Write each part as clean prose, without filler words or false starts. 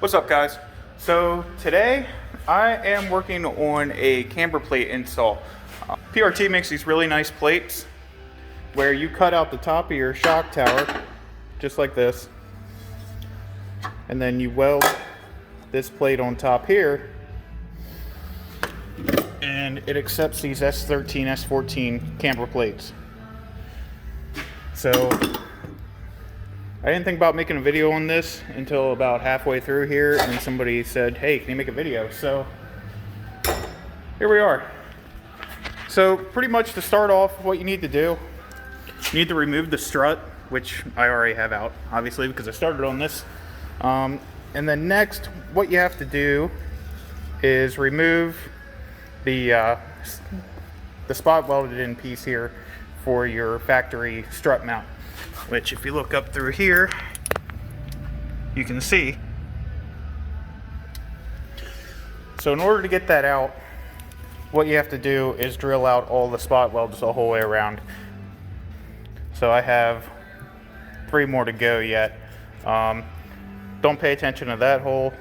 What's up, guys? So today I am working on a camber plate install. PRT makes these really nice plates where you cut out the top of your shock tower just like this, and then you weld this plate on top here, and it accepts these S13, S14 camber plates. So I didn't think about making a video on this until about halfway through here, and somebody said, hey, can you make a video? So here we are. So pretty much to start off, what you need to do, you need to remove the strut, which I already have out, obviously, because I started on this. And then next, what you have to do is remove the spot welded in piece here for your factory strut mount, which if you look up through here, you can see. So in order to get that out, what you have to do is drill out all the spot welds the whole way around. So I have 3 more to go yet. Don't pay attention to that hole,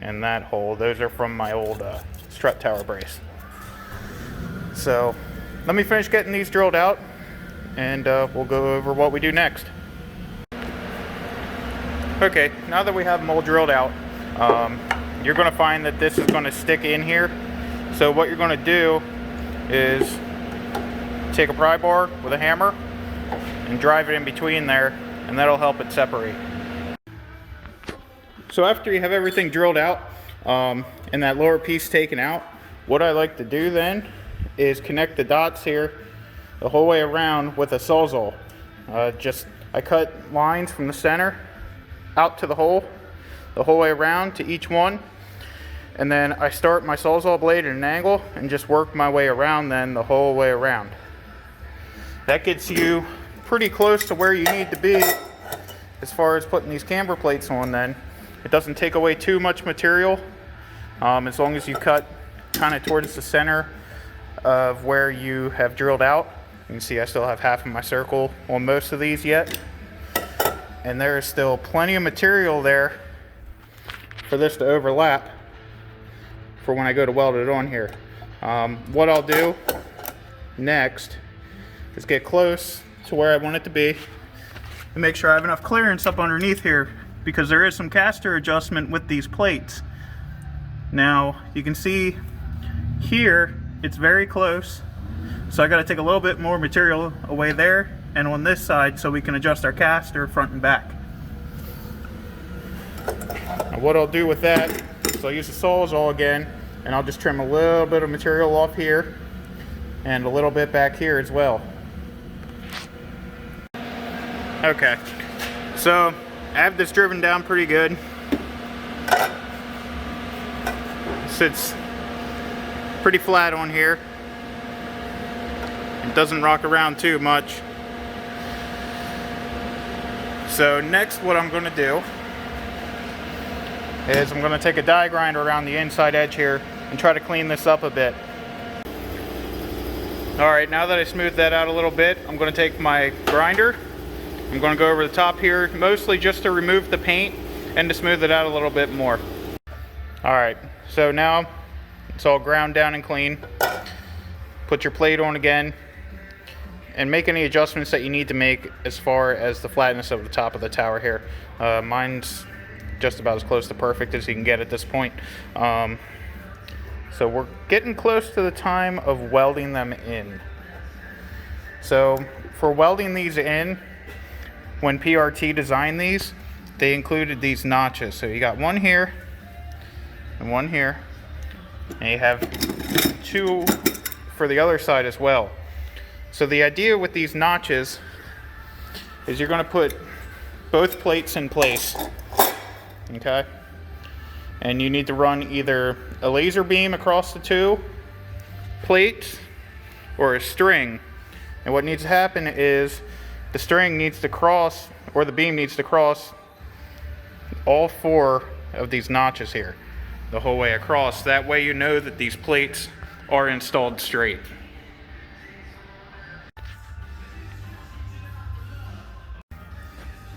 and that hole. Those are from my old strut tower brace. So let me finish getting these drilled out, and we'll go over what we do next. Okay, now that we have them all drilled out, you're going to find that this is going to stick in here. So what you're going to do is take a pry bar with a hammer and drive it in between there, and that'll help it separate. So after you have everything drilled out and that lower piece taken out, what I like to do then is connect the dots here the whole way around with a sawzall. I cut lines from the center out to the whole way around to each one, and then I start my sawzall blade at an angle and just work my way around then the whole way around. That gets you pretty close to where you need to be as far as putting these camber plates on. Then it doesn't take away too much material, as long as you cut kind of towards the center of where you have drilled out. You can see I still have half of my circle on most of these yet, and there is still plenty of material there for this to overlap for when I go to weld it on here. What I'll do next is get close to where I want it to be and make sure I have enough clearance up underneath here, because there is some caster adjustment with these plates. Now you can see here it's very close, so I got to take a little bit more material away there and on this side so we can adjust our caster front and back. Now what I'll do with that is I'll use the sawzall again, and I'll just trim a little bit of material off here and a little bit back here as well. Okay, so I have this driven down pretty good. Sits pretty flat on here. It doesn't rock around too much. So next what I'm going to do is I'm going to take a die grinder around the inside edge here and try to clean this up a bit. Alright, now that I smoothed that out a little bit, I'm going to take my grinder. I'm going to go over the top here, mostly just to remove the paint and to smooth it out a little bit more. Alright, so now it's all ground down and clean. Put your plate on again and make any adjustments that you need to make as far as the flatness of the top of the tower here. Mine's just about as close to perfect as you can get at this point. So we're getting close to the time of welding them in. So for welding these in, when PRT designed these, they included these notches. So you got one here and one here, and you have 2 for the other side as well. So the idea with these notches is you're going to put both plates in place, okay? And you need to run either a laser beam across the 2 plates or a string. And what needs to happen is the string needs to cross, or the beam needs to cross all 4 of these notches here the whole way across. That way you know that these plates are installed straight.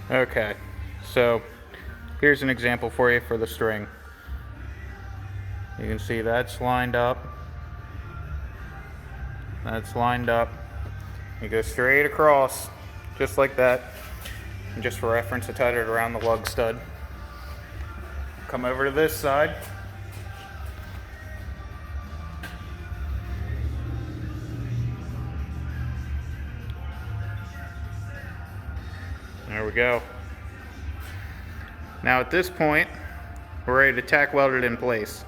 Okay, so Here's an example for you for the string. You can see that's lined up. That's lined up. You go straight across, just like that. And just for reference, I tied it around the lug stud. Come over to this side. There we go. Now at this point, we're ready to tack weld it in place.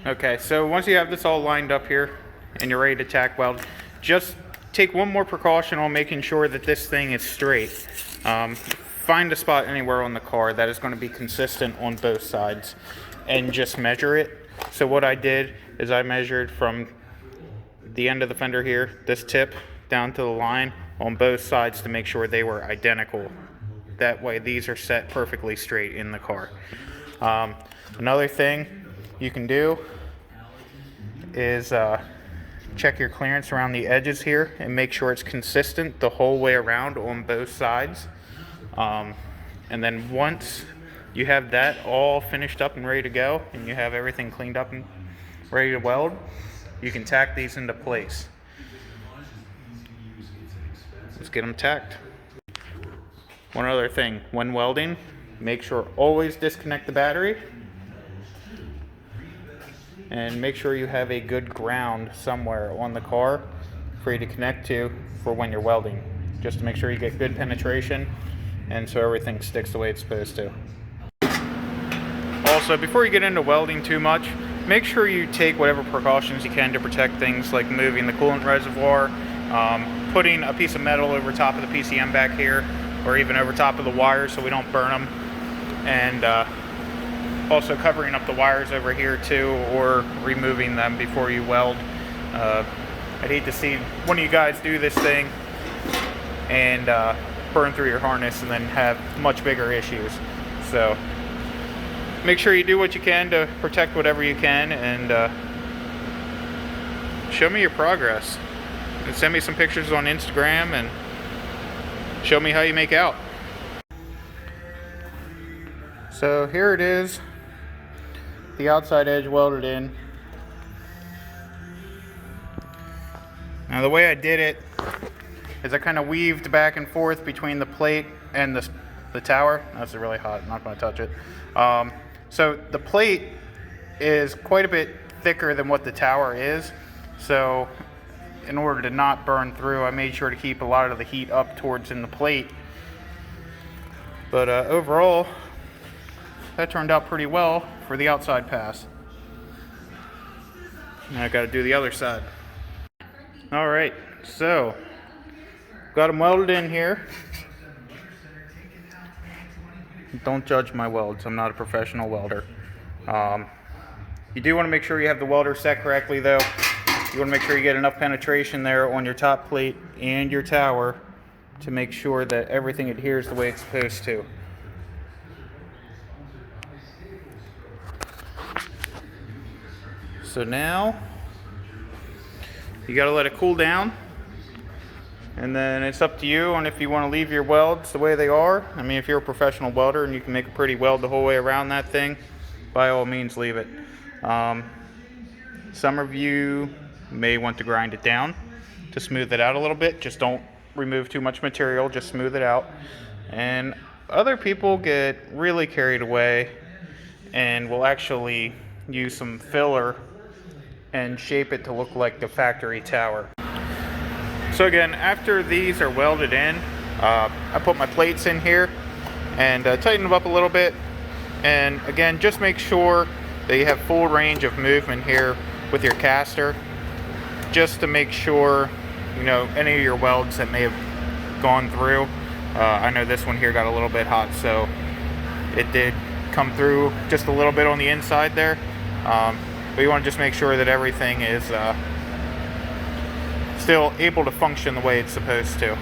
Okay, so once you have this all lined up here and you're ready to tack weld, just take one more precaution on making sure that this thing is straight. Find a spot anywhere on the car that is going to be consistent on both sides and just measure it. So what I did is I measured from the end of the fender here, this tip, down to the line on both sides to make sure they were identical. That way these are set perfectly straight in the car. Another thing you can do is check your clearance around the edges here and make sure it's consistent the whole way around on both sides. And then once you have that all finished up and ready to go, and you have everything cleaned up and ready to weld, you can tack these into place. Let's get them tacked. One other thing, when welding, make sure always disconnect the battery and make sure you have a good ground somewhere on the car for you to connect to for when you're welding, just to make sure you get good penetration and so everything sticks the way it's supposed to. Also, before you get into welding too much, make sure you take whatever precautions you can to protect things like moving the coolant reservoir, putting a piece of metal over top of the PCM back here, or even over top of the wires so we don't burn them, and also covering up the wires over here too, or removing them before you weld. I'd hate to see one of you guys do this thing and burn through your harness and then have much bigger issues. So make sure you do what you can to protect whatever you can, and show me your progress and send me some pictures on Instagram and show me how you make out. So here it is, the outside edge welded in. Now the way I did it is I kind of weaved back and forth between the plate and the tower. That's really hot, I'm not going to touch it. So the plate is quite a bit thicker than what the tower is, so in order to not burn through, I made sure to keep a lot of the heat up towards in the plate. But overall, that turned out pretty well for the outside pass. Now I got to do the other side. Alright, so got them welded in here. Don't judge my welds, I'm not a professional welder. You do want to make sure you have the welder set correctly though. You want to make sure you get enough penetration there on your top plate and your tower to make sure that everything adheres the way it's supposed to. So now you got to let it cool down, and then it's up to you on if you want to leave your welds the way they are. I mean, if you're a professional welder and you can make a pretty weld the whole way around that thing, by all means leave it. Some of you may want to grind it down to smooth it out a little bit. Just don't remove too much material, just smooth it out. And other people get really carried away and will actually use some filler and shape it to look like the factory tower. So again, after these are welded in, I put my plates in here and tighten them up a little bit. And again, just make sure that you have full range of movement here with your caster, just to make sure, you know, any of your welds that may have gone through. I know this one here got a little bit hot, so it did come through just a little bit on the inside there. But you want to just make sure that everything is still able to function the way it's supposed to.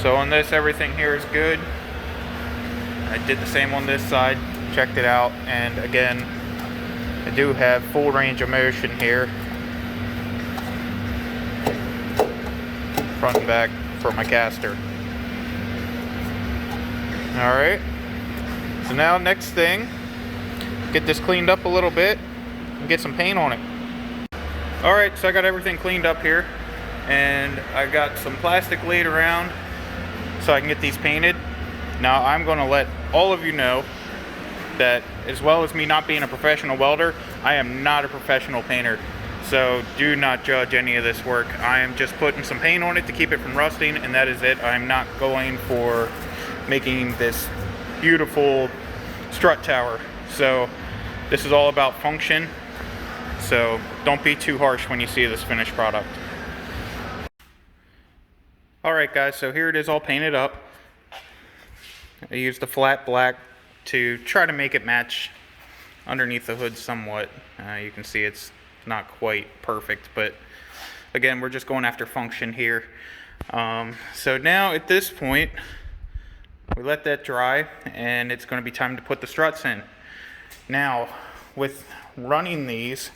So on this, everything here is good. I did the same on this side, checked it out, and again, I do have full range of motion here, front and back, for my caster. Alright, so now next thing, get this cleaned up a little bit and get some paint on it. Alright, so I got everything cleaned up here, and I got some plastic laid around so I can get these painted. Now I'm going to let all of you know that, as well as me not being a professional welder, I am not a professional painter. So do not judge any of this work. I am just putting some paint on it to keep it from rusting, and that is it. I'm not going for making this beautiful strut tower. So this is all about function. So don't be too harsh when you see this finished product. Alright guys, so here it is all painted up. I used a flat black to try to make it match underneath the hood somewhat. You can see it's not quite perfect, but again, we're just going after function here. So now at this point, we let that dry, and it's going to be time to put the struts in. Now, with running these,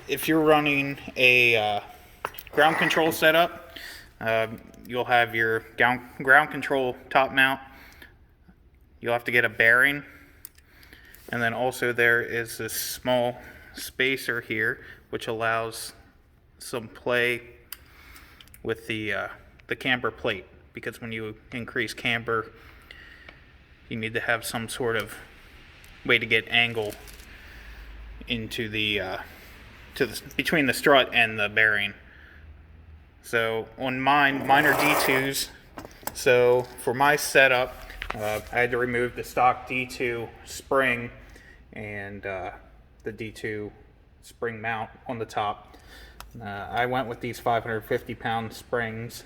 if you're running a ground control setup, you'll have your ground control top mount. You'll have to get a bearing, and then also there is this small spacer here which allows some play with the camber plate, because when you increase camber, you need to have some sort of way to get angle into the between the strut and the bearing. So on mine are D2s. So for my setup, I had to remove the stock D2 spring and the D2 spring mount on the top. I went with these 550-pound springs,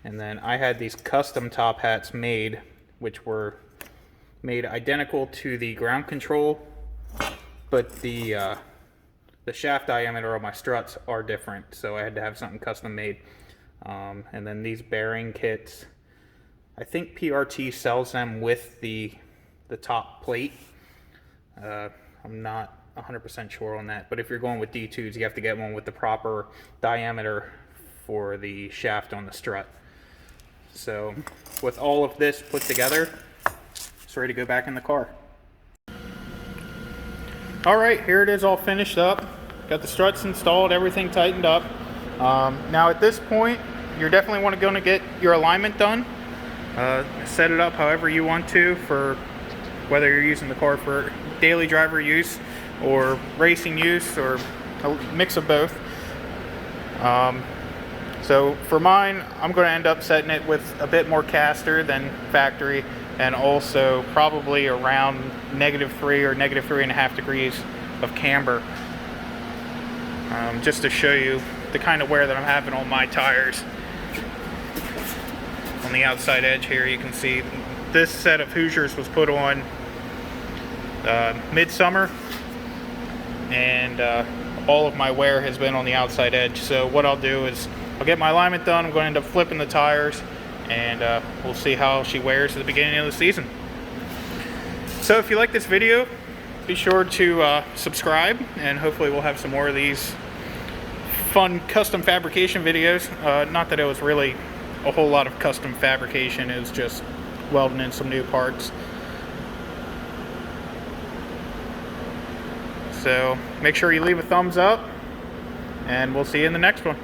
and then I had these custom top hats made, which were made identical to the ground control, but the shaft diameter of my struts are different, so I had to have something custom made. And then these bearing kits, I think PRT sells them with the top plate. I'm not 100% sure on that, but if you're going with D2s, you have to get one with the proper diameter for the shaft on the strut. So with all of this put together, it's ready to go back in the car. Alright, here it is all finished up. Got the struts installed, everything tightened up. Now at this point, you're definitely going to get your alignment done. Set it up however you want to, for whether you're using the car for daily driver use or racing use, or a mix of both. So for mine, I'm going to end up setting it with a bit more caster than factory, and also probably around -3 or -3.5 degrees of camber, just to show you the kind of wear that I'm having on my tires. On the outside edge here, you can see this set of Hoosiers was put on midsummer, and all of my wear has been on the outside edge. So what I'll do is I'll get my alignment done. I'm going to end up flipping the tires, and we'll see how she wears at the beginning of the season. So if you like this video, be sure to subscribe, and hopefully we'll have some more of these fun custom fabrication videos. Not that it was really a whole lot of custom fabrication, it was just welding in some new parts. So make sure you leave a thumbs up, and we'll see you in the next one.